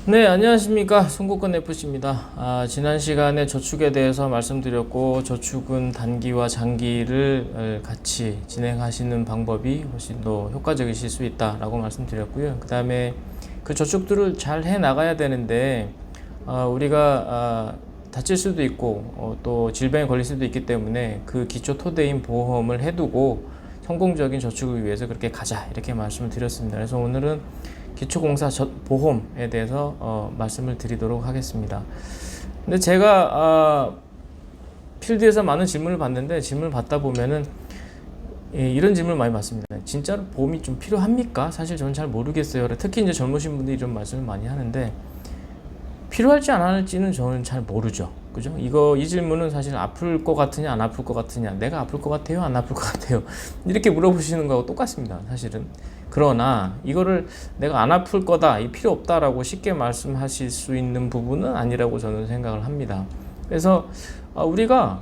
네, 안녕하십니까. 송국근 FC입니다. 지난 시간에 저축에 대해서 말씀드렸고, 저축은 단기와 장기를 같이 진행하시는 방법이 훨씬 더 효과적이실 수 있다라고 말씀드렸고요. 그 다음에 그 저축들을 잘 해 나가야 되는데, 우리가 다칠 수도 있고, 또 질병에 걸릴 수도 있기 때문에 그 기초 토대인 보험을 해두고 성공적인 저축을 위해서 그렇게 가자, 이렇게 말씀을 드렸습니다. 그래서 오늘은 기초공사 보험에 대해서 말씀을 드리도록 하겠습니다. 근데 제가 필드에서 많은 질문을 받는데, 질문을 받다 보면은 이런 질문을 많이 받습니다. 진짜로 보험이 좀 필요합니까? 사실 저는 잘 모르겠어요. 특히 이제 젊으신 분들이 이런 말씀을 많이 하는데, 필요할지 안 할지는 저는 잘 모르죠. 그죠? 이 질문은 사실 아플 것 같으냐, 안 아플 것 같으냐, 내가 아플 것 같아요, 안 아플 것 같아요, 이렇게 물어보시는 거하고 똑같습니다, 사실은. 그러나 이거를 내가 안 아플 거다, 필요 없다라고 쉽게 말씀하실 수 있는 부분은 아니라고 저는 생각을 합니다. 그래서 우리가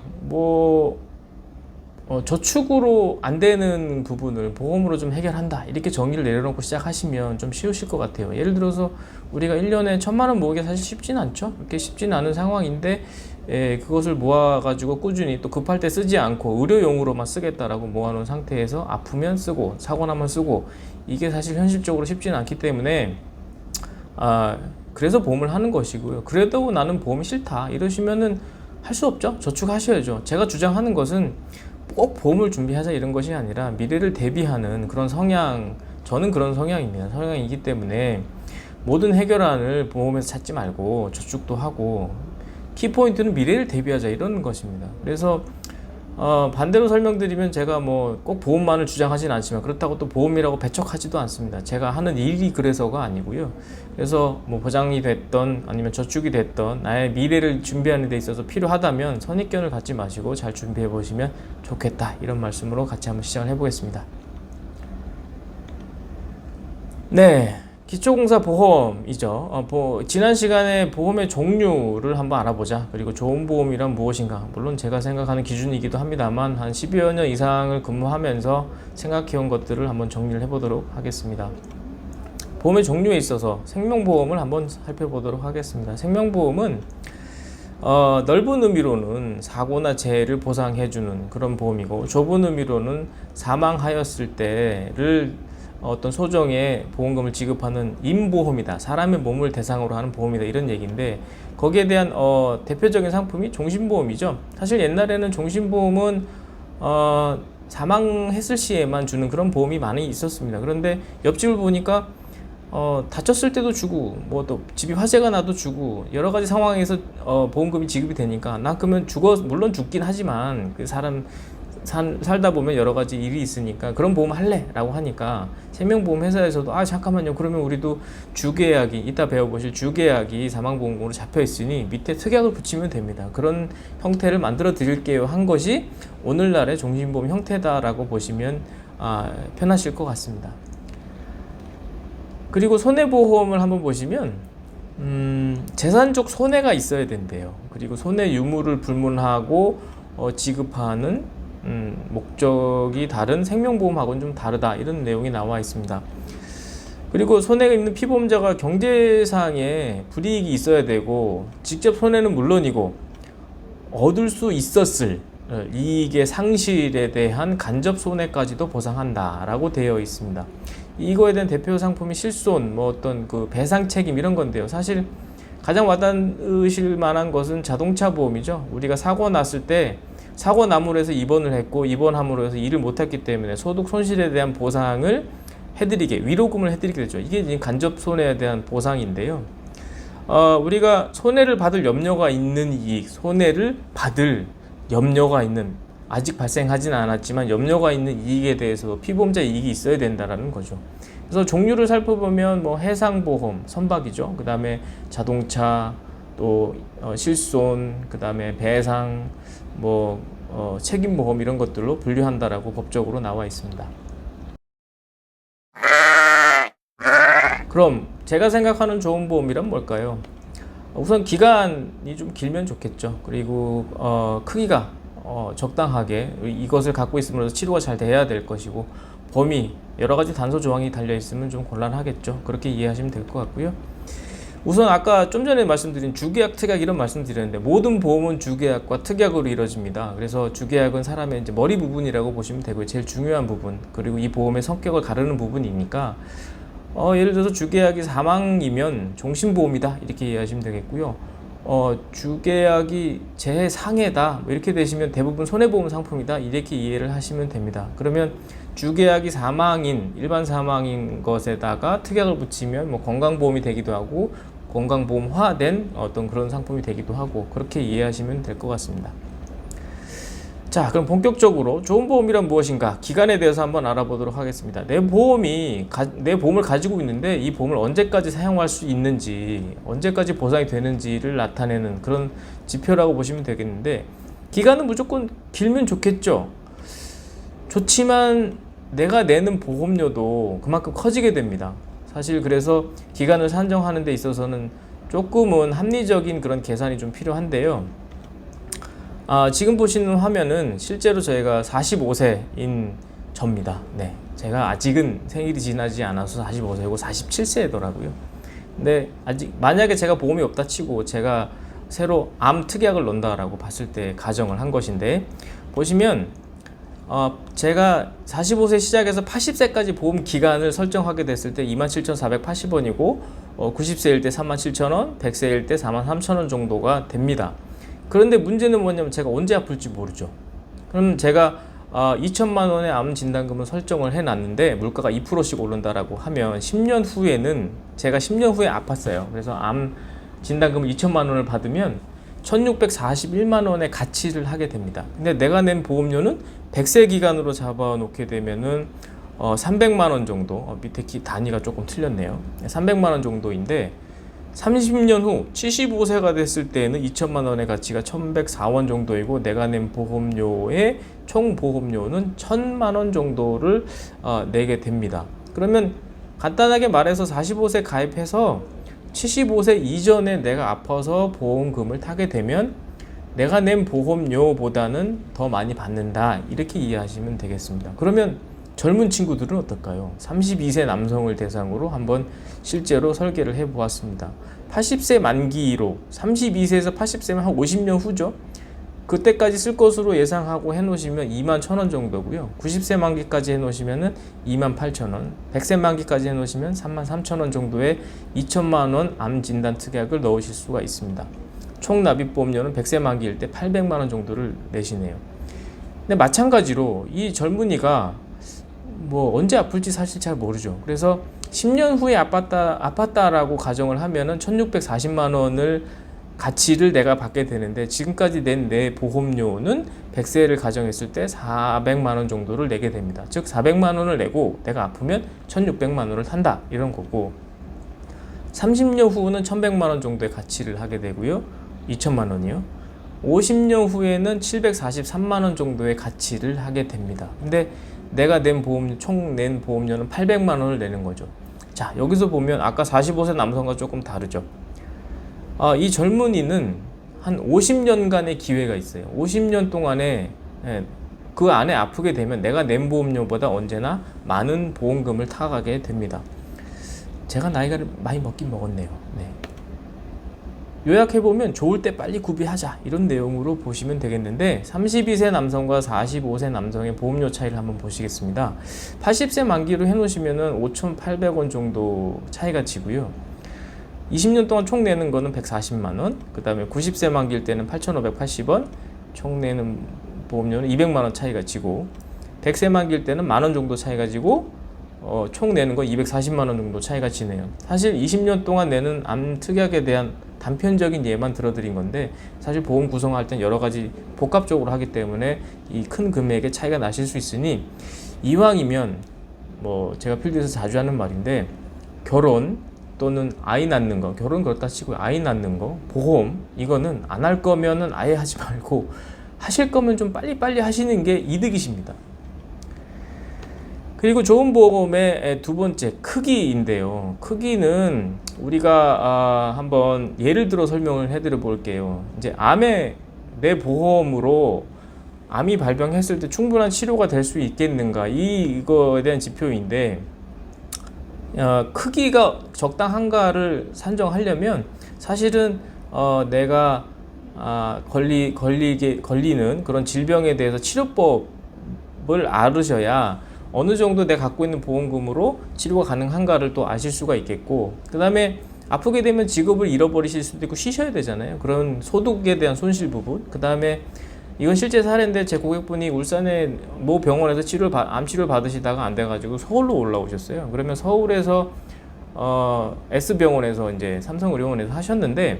저축으로 안 되는 부분을 보험으로 좀 해결한다, 이렇게 정의를 내려놓고 시작하시면 좀 쉬우실 것 같아요. 예를 들어서 우리가 1년에 1,000만 원 모으기가 사실 쉽지는 않죠. 그렇게 쉽지는 않은 상황인데, 그것을 모아가지고 꾸준히 또 급할 때 쓰지 않고 의료용으로만 쓰겠다라고 모아놓은 상태에서 아프면 쓰고 사고 나면 쓰고, 이게 사실 현실적으로 쉽지는 않기 때문에 그래서 보험을 하는 것이고요. 그래도 나는 보험이 싫다 이러시면은 할 수 없죠. 저축하셔야죠. 제가 주장하는 것은 꼭 보험을 준비하자 이런 것이 아니라 미래를 대비하는 그런 성향, 저는 그런 성향입니다. 성향이기 때문에 모든 해결안을 보험에서 찾지 말고 저축도 하고, 키포인트는 미래를 대비하자 이런 것입니다. 그래서 반대로 설명드리면, 제가 꼭 보험만을 주장하진 않지만 그렇다고 또 보험이라고 배척하지도 않습니다. 제가 하는 일이 그래서가 아니고요. 그래서 보장이 됐던 아니면 저축이 됐던 나의 미래를 준비하는 데 있어서 필요하다면 선입견을 갖지 마시고 잘 준비해 보시면 좋겠다, 이런 말씀으로 같이 한번 시작을 해보겠습니다. 네, 기초공사 보험이죠. 지난 시간에 보험의 종류를 한번 알아보자, 그리고 좋은 보험이란 무엇인가, 물론 제가 생각하는 기준이기도 합니다만 한 10여 년 이상을 근무하면서 생각해온 것들을 한번 정리를 해보도록 하겠습니다. 보험의 종류에 있어서 생명보험을 한번 살펴보도록 하겠습니다. 생명보험은 넓은 의미로는 사고나 재해를 보상해주는 그런 보험이고, 좁은 의미로는 사망하였을 때를 어떤 소정의 보험금을 지급하는 임보험이다, 사람의 몸을 대상으로 하는 보험이다, 이런 얘기인데, 거기에 대한 대표적인 상품이 종신보험이죠. 사실 옛날에는 종신보험은 사망했을 시에만 주는 그런 보험이 많이 있었습니다. 그런데 옆집을 보니까 다쳤을 때도 주고, 또 집이 화재가 나도 주고, 여러 가지 상황에서 보험금이 지급이 되니까, 나 그러면 물론 죽긴 하지만 그 사람 살다 보면 여러 가지 일이 있으니까 그런 보험 할래? 라고 하니까 생명보험 회사에서도 잠깐만요, 그러면 우리도 주계약이, 이따 배워보실 주계약이 사망보험금으로 잡혀 있으니 밑에 특약을 붙이면 됩니다, 그런 형태를 만들어 드릴게요 한 것이 오늘날의 종신보험 형태다라고 보시면 편하실 것 같습니다. 그리고 손해보험을 한번 보시면 재산적 손해가 있어야 된대요. 그리고 손해 유무를 불문하고 지급하는 목적이 다른 생명보험하고는 좀 다르다, 이런 내용이 나와 있습니다. 그리고 손해가 있는 피보험자가 경제상의 불이익이 있어야 되고, 직접 손해는 물론이고 얻을 수 있었을 이익의 상실에 대한 간접 손해까지도 보상한다 라고 되어 있습니다. 이거에 대한 대표 상품이 실손, 어떤 그 배상 책임, 이런 건데요. 사실 가장 와닿으실 만한 것은 자동차 보험이죠. 우리가 사고 났을 때, 사고 남으로 해서 입원을 했고, 입원함으로 해서 일을 못했기 때문에 소득 손실에 대한 보상을 위로금을 해드리게 되죠. 이게 간접 손해에 대한 보상인데요. 우리가 손해를 받을 염려가 있는 이익, 손해를 받을 염려가 있는, 아직 발생하지는 않았지만 염려가 있는 이익에 대해서 피보험자 이익이 있어야 된다라는 거죠. 그래서 종류를 살펴보면 해상보험, 선박이죠. 그 다음에 자동차, 또 실손, 그 다음에 배상, 책임보험, 이런 것들로 분류한다라고 법적으로 나와 있습니다. 그럼 제가 생각하는 좋은 보험이란 뭘까요? 우선 기간이 좀 길면 좋겠죠. 그리고 크기가 적당하게 이것을 갖고 있으면서 치료가 잘 돼야 될 것이고, 범위 여러 가지 단서 조항이 달려 있으면 좀 곤란하겠죠. 그렇게 이해하시면 될 것 같고요. 우선 아까 좀 전에 말씀드린 주계약, 특약 이런 말씀드렸는데, 모든 보험은 주계약과 특약으로 이루어집니다. 그래서 주계약은 사람의 이제 머리 부분이라고 보시면 되고요. 제일 중요한 부분, 그리고 이 보험의 성격을 가르는 부분이니까 예를 들어서 주계약이 사망이면 종신보험이다 이렇게 이해하시면 되겠고요. 주계약이 재해 상해다 뭐 이렇게 되시면 대부분 손해보험 상품이다 이렇게 이해를 하시면 됩니다. 그러면 주계약이 사망인, 일반 사망인 것에다가 특약을 붙이면 뭐 건강보험이 되기도 하고 건강보험화된 어떤 그런 상품이 되기도 하고, 그렇게 이해하시면 될 것 같습니다. 자, 그럼 본격적으로 좋은 보험이란 무엇인가, 기간에 대해서 한번 알아보도록 하겠습니다. 내 보험을 가지고 있는데 이 보험을 언제까지 사용할 수 있는지, 언제까지 보상이 되는지를 나타내는 그런 지표라고 보시면 되겠는데, 기간은 무조건 길면 좋겠죠. 좋지만 내가 내는 보험료도 그만큼 커지게 됩니다. 사실 그래서 기간을 산정하는 데 있어서는 조금은 합리적인 그런 계산이 좀 필요한데요. 지금 보시는 화면은 실제로 저희가 45세인 접니다. 네, 제가 아직은 생일이 지나지 않아서 45세고 47세더라고요. 근데 아직 만약에 제가 보험이 없다 치고 제가 새로 암 특약을 넣는다라고 봤을 때 가정을 한 것인데, 보시면 제가 45세 시작해서 80세까지 보험 기간을 설정하게 됐을 때 27,480원이고 90세일 때 37,000원, 100세일 때 43,000원 정도가 됩니다. 그런데 문제는 뭐냐면 제가 언제 아플지 모르죠. 그럼 제가 2천만 원의 암 진단금을 설정을 해놨는데 물가가 2%씩 오른다라고 하면 10년 후에는 제가 10년 후에 아팠어요. 그래서 암 진단금을 2천만 원을 받으면 1641만 원의 가치를 하게 됩니다. 근데 내가 낸 보험료는 100세 기간으로 잡아놓게 되면은 300만 원 정도, 밑에 단위가 조금 틀렸네요. 300만 원 정도인데 30년 후 75세가 됐을 때는 2천만 원의 가치가 1104원 정도이고, 내가 낸 보험료의 총 보험료는 1000만 원 정도를 내게 됩니다. 그러면 간단하게 말해서 45세 가입해서 75세 이전에 내가 아파서 보험금을 타게 되면 내가 낸 보험료보다는 더 많이 받는다 이렇게 이해하시면 되겠습니다. 그러면 젊은 친구들은 어떨까요? 32세 남성을 대상으로 한번 실제로 설계를 해 보았습니다. 80세 만기로 32세에서 80세면 한 50년 후죠. 그때까지 쓸 것으로 예상하고 해놓으시면 21,000원 정도고요. 90세 만기까지 해놓으시면 28,000원, 100세 만기까지 해놓으시면 33,000원 정도의 2천만 원 암 진단 특약을 넣으실 수가 있습니다. 총 납입보험료는 100세 만기일 때 800만 원 정도를 내시네요. 근데 마찬가지로 이 젊은이가 뭐 언제 아플지 사실 잘 모르죠. 그래서 10년 후에 아팠다라고 가정을 하면은 1640만 원을 가치를 내가 받게 되는데, 지금까지 낸 내 보험료는 100세를 가정했을 때 400만 원 정도를 내게 됩니다. 즉 400만 원을 내고 내가 아프면 1600만 원을 탄다 이런 거고, 30년 후는 1100만 원 정도의 가치를 하게 되고요. 2천만 원이요. 50년 후에는 743만 원 정도의 가치를 하게 됩니다. 근데 내가 낸 보험료, 총 낸 보험료는 800만 원을 내는 거죠. 자, 여기서 보면 아까 45세 남성과 조금 다르죠. 이 젊은이는 한 50년간의 기회가 있어요. 50년 동안에 그 안에 아프게 되면 내가 낸 보험료보다 언제나 많은 보험금을 타가게 됩니다. 제가 나이가 많이 먹긴 먹었네요. 네. 요약해보면 좋을 때 빨리 구비하자 이런 내용으로 보시면 되겠는데, 32세 남성과 45세 남성의 보험료 차이를 한번 보시겠습니다. 80세 만기로 해놓으시면 5,800원 정도 차이가 지고요. 20년 동안 총 내는 거는 140만원, 그 다음에 90세 만기일 때는 8,580원, 총 내는 보험료는 200만원 차이가 지고, 100세 만기일 때는 만원 정도 차이가 지고, 총 내는 거 240만원 정도 차이가 지네요. 사실 20년 동안 내는 암 특약에 대한 단편적인 예만 들어드린 건데, 사실 보험 구성할 땐 여러 가지 복합적으로 하기 때문에 이 큰 금액의 차이가 나실 수 있으니, 이왕이면 뭐 제가 필드에서 자주 하는 말인데, 결혼 또는 아이 낳는 거, 결혼 그렇다 치고 아이 낳는 거, 보험 이거는 안 할 거면은 아예 하지 말고, 하실 거면 좀 빨리빨리 하시는 게 이득이십니다. 그리고 좋은 보험의 두 번째, 크기인데요. 크기는 우리가 한번 예를 들어 설명을 해드려 볼게요. 이제 암에 내 보험으로 암이 발병했을 때 충분한 치료가 될 수 있겠는가, 이거에 대한 지표인데, 크기가 적당한가를 산정하려면 사실은 내가 걸리는 그런 질병에 대해서 치료법을 알으셔야 어느 정도 내가 갖고 있는 보험금으로 치료가 가능한가를 또 아실 수가 있겠고, 그 다음에 아프게 되면 직업을 잃어버리실 수도 있고 쉬셔야 되잖아요. 그런 소득에 대한 손실 부분. 그 다음에 이건 실제 사례인데, 제 고객분이 울산의 모 병원에서 암 치료를 받으시다가 안 돼가지고 서울로 올라오셨어요. 그러면 서울에서 S병원에서 이제 삼성의료원에서 하셨는데,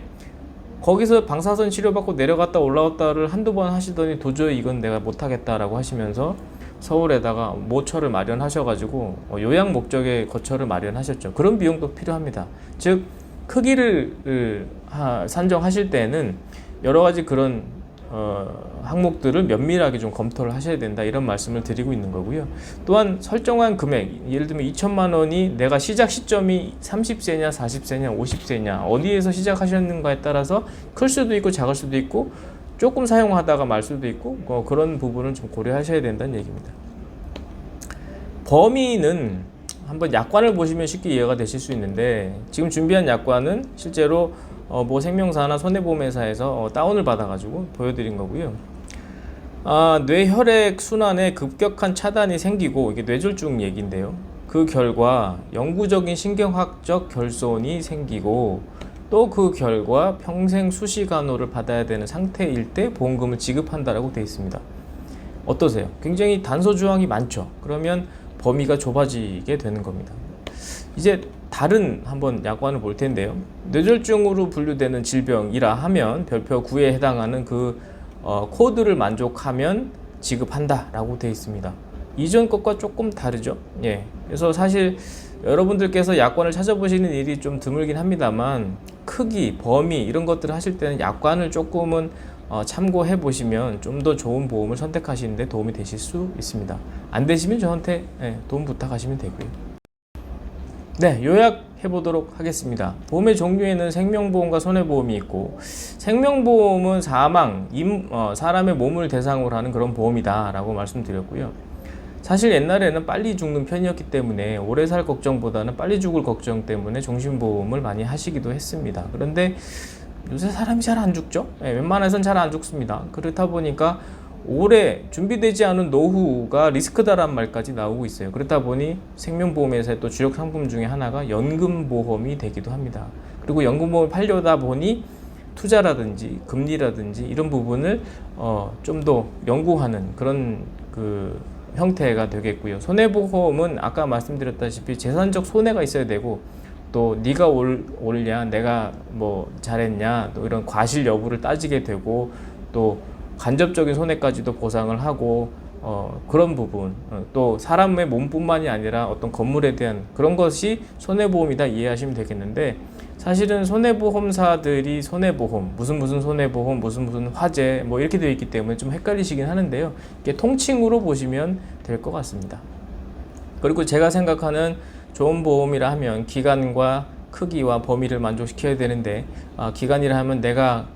거기서 방사선 치료받고 내려갔다 올라왔다를 한두 번 하시더니 도저히 이건 내가 못하겠다라고 하시면서 서울에다가 모처를 마련하셔가지고 요양 목적의 거처를 마련하셨죠. 그런 비용도 필요합니다. 즉 크기를 산정하실 때는 여러 가지 그런 항목들을 면밀하게 좀 검토를 하셔야 된다, 이런 말씀을 드리고 있는 거고요. 또한 설정한 금액, 예를 들면 2천만 원이 내가 시작 시점이 30세냐 40세냐 50세냐 어디에서 시작하셨는가에 따라서 클 수도 있고 작을 수도 있고 조금 사용하다가 말 수도 있고 그런 부분을 좀 고려하셔야 된다는 얘기입니다. 범위는 한번 약관을 보시면 쉽게 이해가 되실 수 있는데, 지금 준비한 약관은 실제로 뭐 생명사나 손해보험회사에서 다운을 받아가지고 보여드린 거고요. 뇌혈액 순환에 급격한 차단이 생기고, 이게 뇌졸중 얘기인데요. 그 결과 영구적인 신경학적 결손이 생기고, 또 그 결과 평생 수시간호를 받아야 되는 상태일 때 보험금을 지급한다라고 되어 있습니다. 어떠세요? 굉장히 단서 조항이 많죠. 그러면 범위가 좁아지게 되는 겁니다. 이제 다른 한번 약관을 볼 텐데요. 뇌졸중으로 분류되는 질병이라 하면 별표 9에 해당하는 그 코드를 만족하면 지급한다 라고 되어 있습니다. 이전 것과 조금 다르죠. 예. 그래서 사실 여러분들께서 약관을 찾아보시는 일이 좀 드물긴 합니다만, 크기, 범위 이런 것들을 하실 때는 약관을 조금은 참고해 보시면 좀 더 좋은 보험을 선택하시는 데 도움이 되실 수 있습니다. 안 되시면 저한테 도움 부탁하시면 되고요. 네, 요약해 보도록 하겠습니다. 보험의 종류에는 생명보험과 손해보험이 있고, 생명보험은 사람의 몸을 대상으로 하는 그런 보험이다 라고 말씀드렸고요. 사실 옛날에는 빨리 죽는 편이었기 때문에 오래 살 걱정보다는 빨리 죽을 걱정 때문에 종신보험을 많이 하시기도 했습니다. 그런데 요새 사람이 잘 안 죽죠? 웬만해선 잘 안 죽습니다. 그렇다 보니까 오래 준비되지 않은 노후가 리스크다라는 말까지 나오고 있어요. 그렇다 보니 생명보험에서의 또 주력 상품 중에 하나가 연금보험이 되기도 합니다. 그리고 연금보험을 팔려다 보니 투자라든지 금리라든지 이런 부분을 좀 더 연구하는 그런 형태가 되겠고요. 손해보험은 아까 말씀드렸다시피 재산적 손해가 있어야 되고, 또 네가 옳냐 내가 뭐 잘했냐 또 이런 과실 여부를 따지게 되고, 또 간접적인 손해까지도 보상을 하고 그런 부분, 또 사람의 몸뿐만이 아니라 어떤 건물에 대한 그런 것이 손해보험이다 이해하시면 되겠는데, 사실은 손해보험사들이 손해보험, 무슨 손해보험, 무슨 화재 뭐 이렇게 되어 있기 때문에 좀 헷갈리시긴 하는데요. 이게 통칭으로 보시면 될 것 같습니다. 그리고 제가 생각하는 좋은 보험이라 하면 기간과 크기와 범위를 만족시켜야 되는데, 기간이라 하면 내가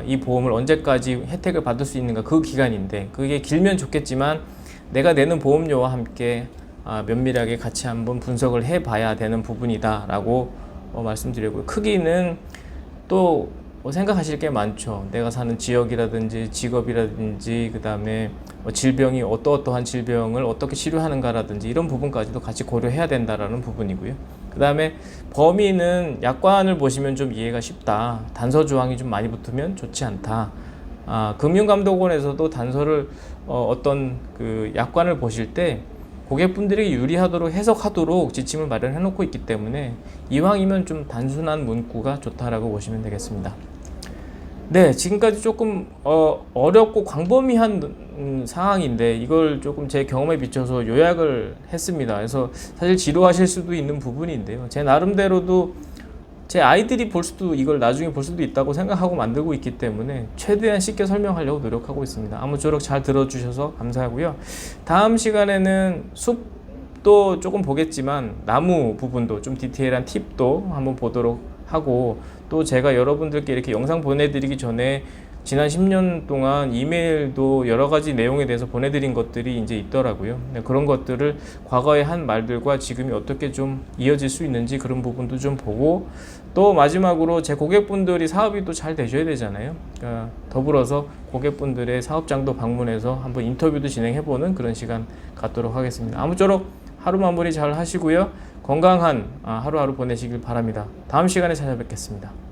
이 보험을 언제까지 혜택을 받을 수 있는가, 그 기간인데, 그게 길면 좋겠지만 내가 내는 보험료와 함께 면밀하게 같이 한번 분석을 해봐야 되는 부분이다 라고 말씀드리고요. 크기는 또 생각하실 게 많죠. 내가 사는 지역이라든지 직업이라든지 그 다음에 질병이 어떠한 질병을 어떻게 치료하는가라든지 이런 부분까지도 같이 고려해야 된다라는 부분이고요. 그 다음에 범위는 약관을 보시면 좀 이해가 쉽다. 단서 조항이 좀 많이 붙으면 좋지 않다. 금융감독원에서도 단서를 어떤 그 약관을 보실 때 고객분들이 유리하도록 해석하도록 지침을 마련해 놓고 있기 때문에 이왕이면 좀 단순한 문구가 좋다라고 보시면 되겠습니다. 네, 지금까지 조금 어렵고 광범위한 상황인데 이걸 조금 제 경험에 비춰서 요약을 했습니다. 그래서 사실 지루하실 수도 있는 부분인데요. 제 나름대로도 제 아이들이 이걸 나중에 볼 수도 있다고 생각하고 만들고 있기 때문에 최대한 쉽게 설명하려고 노력하고 있습니다. 아무쪼록 잘 들어주셔서 감사하고요. 다음 시간에는 숲도 조금 보겠지만 나무 부분도 좀 디테일한 팁도 한번 보도록 하고, 또 제가 여러분들께 이렇게 영상 보내드리기 전에 지난 10년 동안 이메일도 여러 가지 내용에 대해서 보내드린 것들이 이제 있더라고요. 그런 것들을 과거에 한 말들과 지금이 어떻게 좀 이어질 수 있는지 그런 부분도 좀 보고, 또 마지막으로 제 고객분들이 사업이 또 잘 되셔야 되잖아요. 그러니까 더불어서 고객분들의 사업장도 방문해서 한번 인터뷰도 진행해보는 그런 시간 갖도록 하겠습니다. 아무쪼록 하루 마무리 잘 하시고요. 건강한 하루하루 보내시길 바랍니다. 다음 시간에 찾아뵙겠습니다.